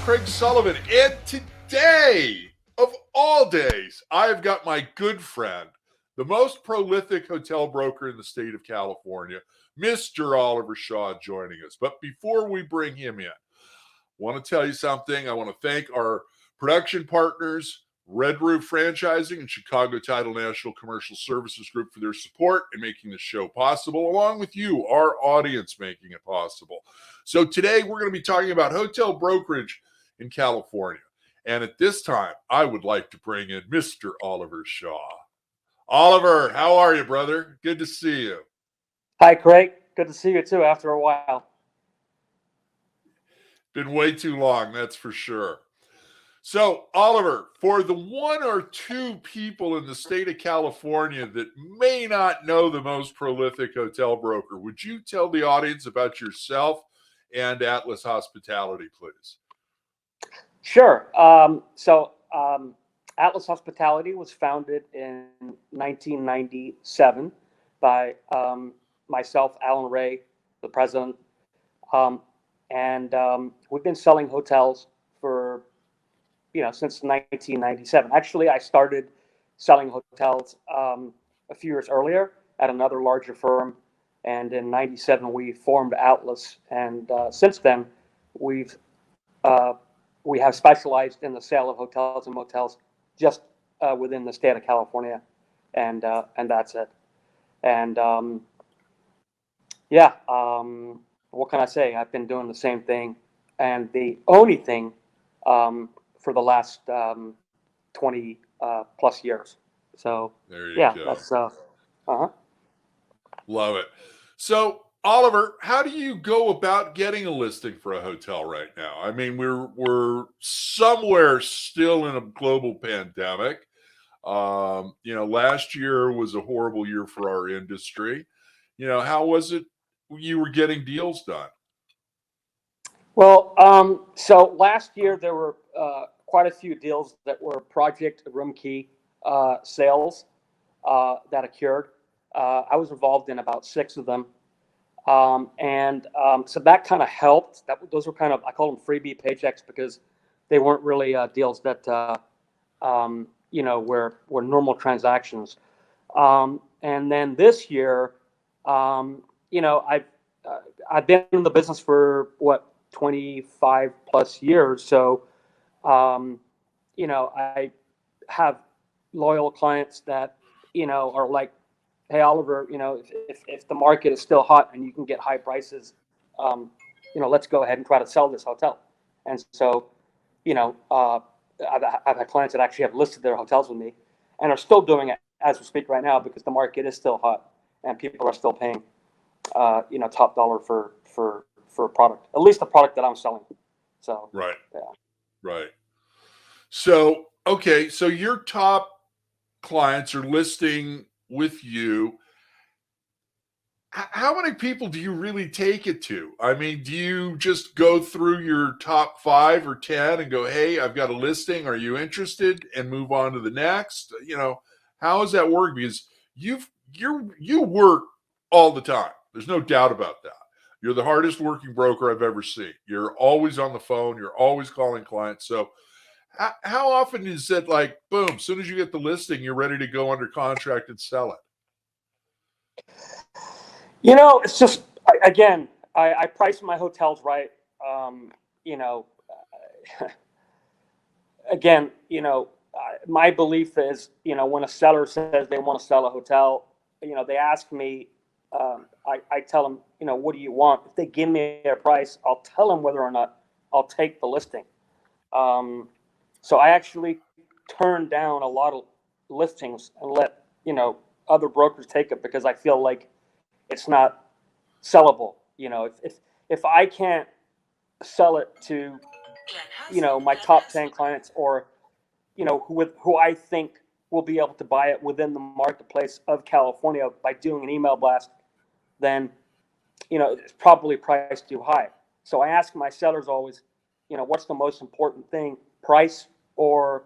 Craig Sullivan, and today, of all days, I've got my good friend, the most prolific hotel broker in the state of California, Mr. Oliver Shah, joining us. But before we bring him in, I want to tell you something. I want to thank our production partners, Red Roof Franchising and Chicago Title National Commercial Services Group, for their support in making this show possible, along with you, our audience, making it possible. So today we're going to be talking about hotel brokerage in California. And at this time, I would like to bring in Mr. Oliver Shah. Oliver, how are you, brother? Good to see you. Hi, Craig. Good to see you too after a while. Been way too long, that's for sure. So, Oliver, for the one or two people in the state of California that may not know the most prolific hotel broker, would you tell the audience about yourself and Atlas Hospitality, please? Sure. Atlas Hospitality was founded in 1997 by myself, Alan Ray, the president, and we've been selling hotels for since 1997. Actually, I started selling hotels a few years earlier at another larger firm, and in '97 we formed Atlas. And since then, we have specialized in the sale of hotels and motels just within the state of California, and that's it. And what can I say? I've been doing the same thing, and the only thing for the last 20 plus years. So there you go. That's Love it. So, Oliver, how do you go about getting a listing for a hotel right now? I mean, we're somewhere still in a global pandemic. Last year was a horrible year for our industry. How was it you were getting deals done? Well, so last year there were quite a few deals that were project room key sales that occurred. I was involved in about 6 of them. So that kind of helped. Those were kind of, I call them freebie paychecks, because they weren't really deals that, were normal transactions. And then this year, I've been in the business for 25 plus years. So, I have loyal clients that, are like, hey, Oliver, if the market is still hot and you can get high prices, let's go ahead and try to sell this hotel. And so, I've had clients that actually have listed their hotels with me and are still doing it as we speak right now, because the market is still hot and people are still paying, top dollar for a product, at least the product that I'm selling. So, right. Yeah. Right. So, okay. So your top clients are listing with you. How many people do you really take it to? I mean, do you just go through your top 5 or 10 and go, hey, I've got a listing. Are you interested? And move on to the next? How does that work? Because you work all the time. There's no doubt about that. You're the hardest working broker I've ever seen. You're always on the phone. You're always calling clients. So how often is it like, boom, as soon as you get the listing, you're ready to go under contract and sell it? It's just, again, I price my hotels right. Again, my belief is, when a seller says they want to sell a hotel, they ask me, I tell them, what do you want? If they give me a price, I'll tell them whether or not I'll take the listing. So I actually turn down a lot of listings and let, other brokers take it, because I feel like it's not sellable. If I can't sell it to, my top 10 clients, or, who I think will be able to buy it within the marketplace of California by doing an email blast, then, it's probably priced too high. So I ask my sellers always, what's the most important thing, price or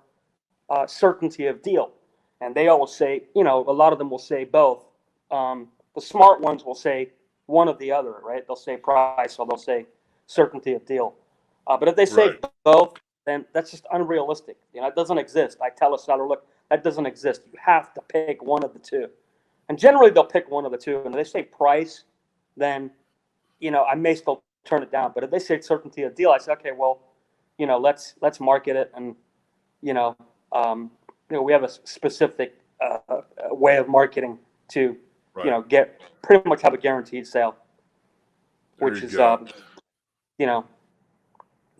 certainty of deal? And they always say, a lot of them will say both. The smart ones will say one or the other, right? They'll say price, or they'll say certainty of deal. But if they say Right. both, then that's just unrealistic. It doesn't exist. I tell a seller, look, that doesn't exist. You have to pick one of the two. And generally they'll pick one of the two. And if they say price, then, I may still turn it down. But if they say certainty of deal, I say, okay, well, let's market it. And, we have a specific way of marketing to, Right. get pretty much have a guaranteed sale, There which you is, go.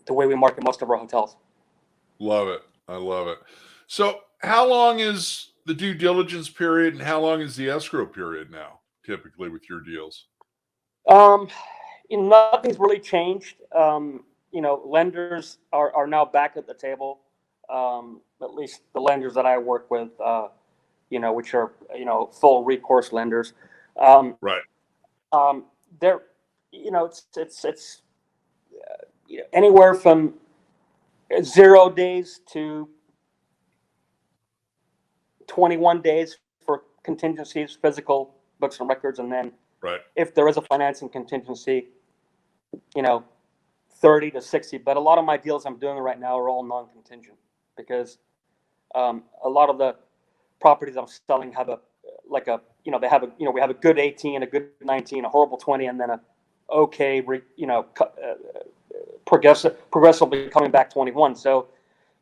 the way we market most of our hotels. Love it. I love it. So how long is the due diligence period and how long is the escrow period now, typically with your deals? Nothing's really changed. Lenders are now back at the table. At least the lenders that I work with, which are, full recourse lenders. Right. They're, it's anywhere from 0 days to 21 days for contingencies, physical books and records, and then Right. if there is a financing contingency, 30 to 60. But a lot of my deals I'm doing right now are all non-contingent because a lot of the properties I'm selling have we have a good 18, a good 19, a horrible 20, and then a okay, progressively coming back 21. So,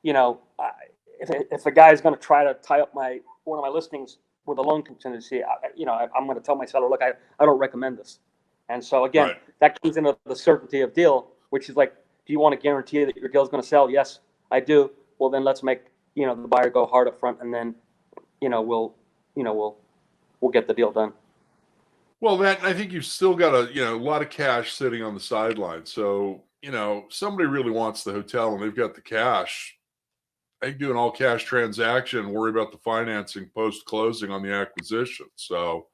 if a guy is going to try to tie up one of my listings with a loan contingency, I'm going to tell my seller, look, I don't recommend this. And so again, Right. that comes into the certainty of deal, which is like, do you want to guarantee that your deal is going to sell? Yes, I do. Well, then let's make the buyer go hard up front, and then we'll get the deal done. Well, I think you've still got a lot of cash sitting on the sidelines. So, somebody really wants the hotel and they've got the cash. They can do an all cash transaction and worry about the financing post closing on the acquisition. So,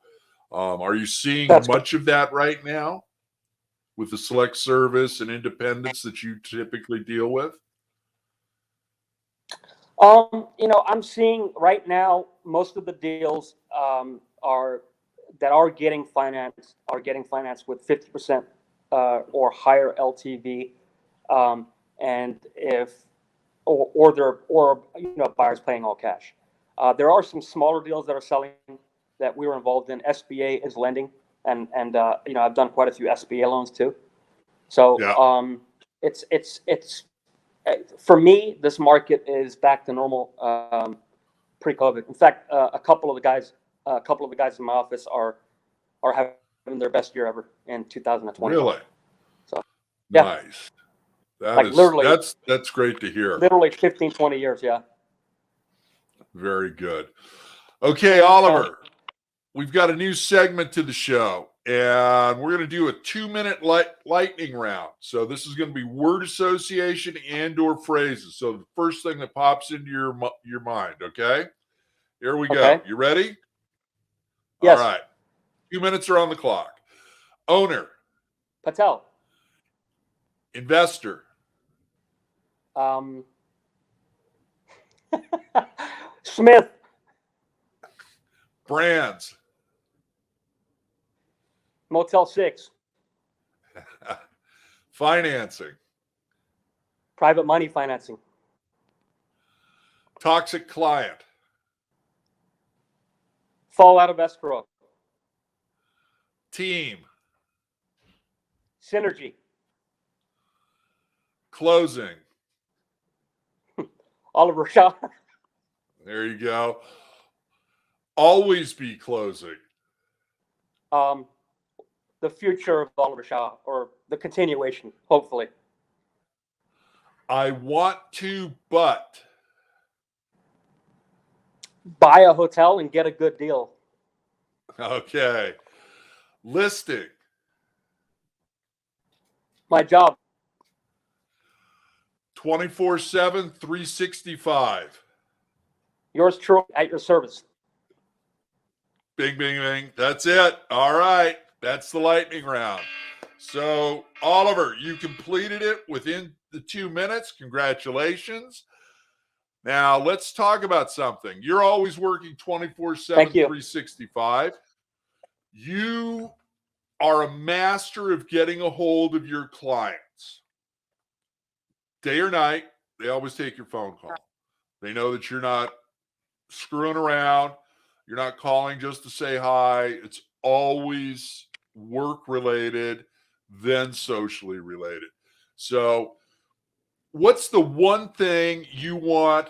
are you seeing That's much of that right now with the select service and independents that you typically deal with? I'm seeing right now most of the deals are getting financed with 50% or higher LTV, and buyers paying all cash. There are some smaller deals that are selling that we were involved in. SBA is lending, and I've done quite a few SBA loans too. So Yeah. it's for me, this market is back to normal pre-COVID. In fact, a couple of the guys in my office are having their best year ever in 2020. Really? So yeah, Nice. like literally That's great to hear. 15, 20 years. Yeah. Very good. Okay, Oliver, we've got a new segment to the show, and we're going to do a 2-minute lightning round. So this is going to be word association and/or phrases. So the first thing that pops into your mind. Okay, here we go. Okay. You ready? Yes. All right. 2 minutes are on the clock. Owner. Patel. Investor. Smith. Brands. Motel 6. Financing. Private money financing. Toxic client. Fall out of escrow. Team. Synergy. Closing. Oliver Shah. There you go. Always be closing. The future of Oliver Shah, or the continuation, hopefully. I want to, but. Buy a hotel and get a good deal. Okay. Listing. My job. 24/7, 365. Yours truly at your service. Bing, bing, bing. That's it. All right. That's the lightning round. So, Oliver, you completed it within the 2 minutes. Congratulations. Now, let's talk about something. You're always working 24/7, Thank you. 365. You are a master of getting a hold of your clients. day or night, they always take your phone call. They know that you're not screwing around. You're not calling just to say hi. It's always work related, then socially related. So, what's the one thing you want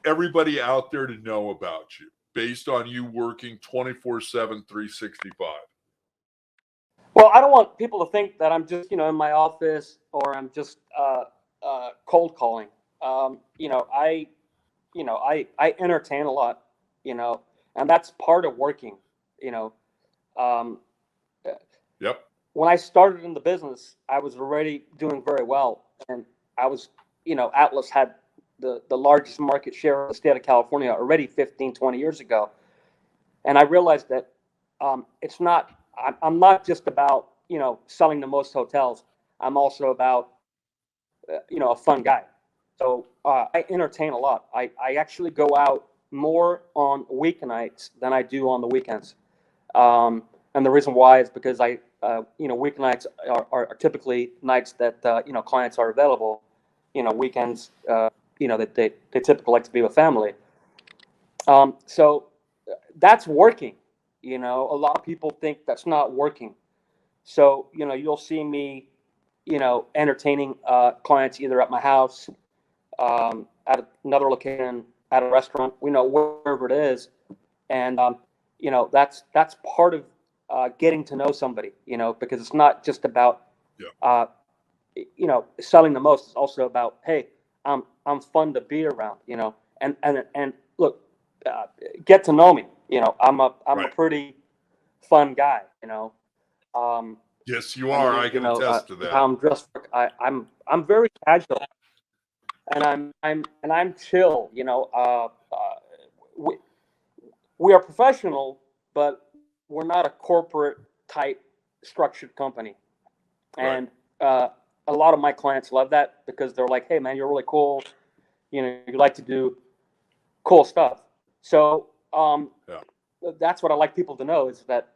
everybody out there to know about you based on you working 24/7, 365? Well, I don't want people to think that I'm just, in my office or I'm just cold calling. I entertain a lot, and that's part of working. You know, um, Yep. when I started in the business, I was already doing very well, and I was, Atlas had the largest market share in the state of California already 15, 20 years ago, and I realized that it's not. I'm not just about selling the most hotels. I'm also about a fun guy. So I entertain a lot. I actually go out more on weeknights than I do on the weekends. And the reason why is because weeknights are typically nights that clients are available. Weekends, that they typically like to be with family. So that's working. A lot of people think that's not working. So you'll see me, entertaining clients either at my house, at another location, at a restaurant, wherever it is, and that's part of getting to know somebody, because it's not just about selling the most. It's also about, hey, I'm fun to be around, and look, get to know me. I'm a Right. pretty fun guy. Yes, you are. I can attest to that. How I'm dressed. I'm very casual, and I'm chill. We are professional, but we're not a corporate type structured company. And a lot of my clients love that because they're like, "Hey, man, you're really cool. You like to do cool stuff." So that's what I like people to know is that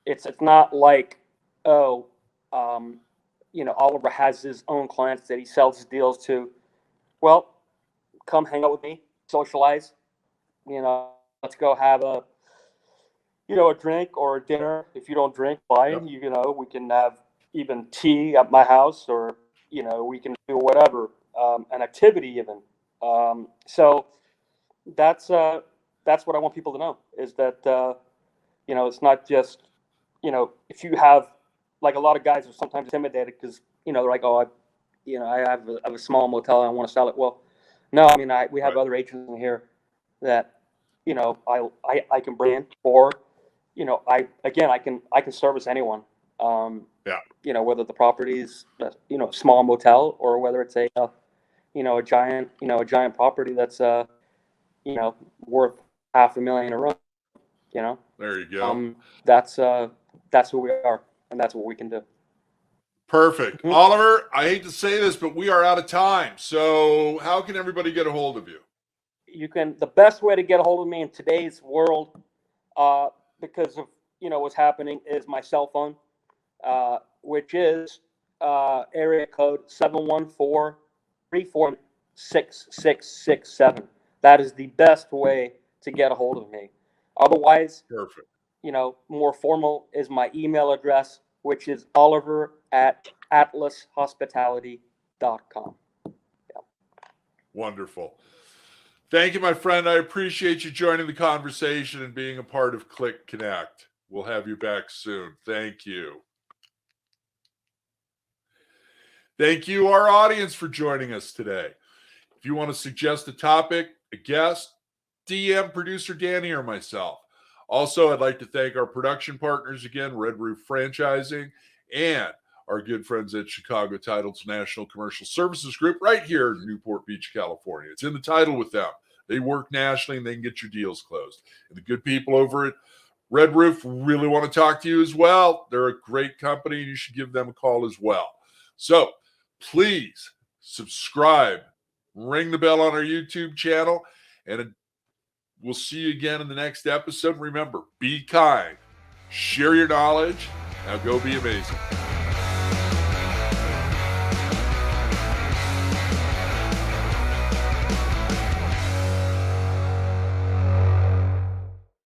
it's not like, oh, Oliver has his own clients that he sells his deals to. Well, come hang out with me, socialize. Let's go have a drink or a dinner. If you don't drink, fine. We can have even tea at my house, or we can do whatever, an activity even. So that's what I want people to know is that it's not just if you have, like, a lot of guys are sometimes intimidated because they're like, oh, I have a small motel and I want to sell it. Well, no, I mean we have other agents in here that I can bring in, or I can service anyone. Whether the property is a small motel or whether it's a giant property that's worth $500,000 a room. There you go. That's who we are, and that's what we can do. Perfect. Oliver, I hate to say this, but we are out of time. So how can everybody get a hold of you? The best way to get a hold of me in today's world, because of what's happening, is my cell phone, which is area code 714-346-6667. That is the best way to get a hold of me. Otherwise, perfect. More formal is my email address, which is oliver@atlashospitality.com. Wonderful. Thank you, my friend. I appreciate you joining the conversation and being a part of CLIC Connect. We'll have you back soon. Thank you. Thank you, our audience, for joining us today. If you want to suggest a topic, a guest, DM producer Danny or myself. Also, I'd like to thank our production partners again, Red Roof Franchising, and our good friends at Chicago Titles National Commercial Services Group right here in Newport Beach, California. It's in the title with them. They work nationally and they can get your deals closed. And the good people over at Red Roof really want to talk to you as well. They're a great company and you should give them a call as well. So please subscribe, ring the bell on our YouTube channel, and we'll see you again in the next episode. Remember, be kind, share your knowledge. Now go be amazing.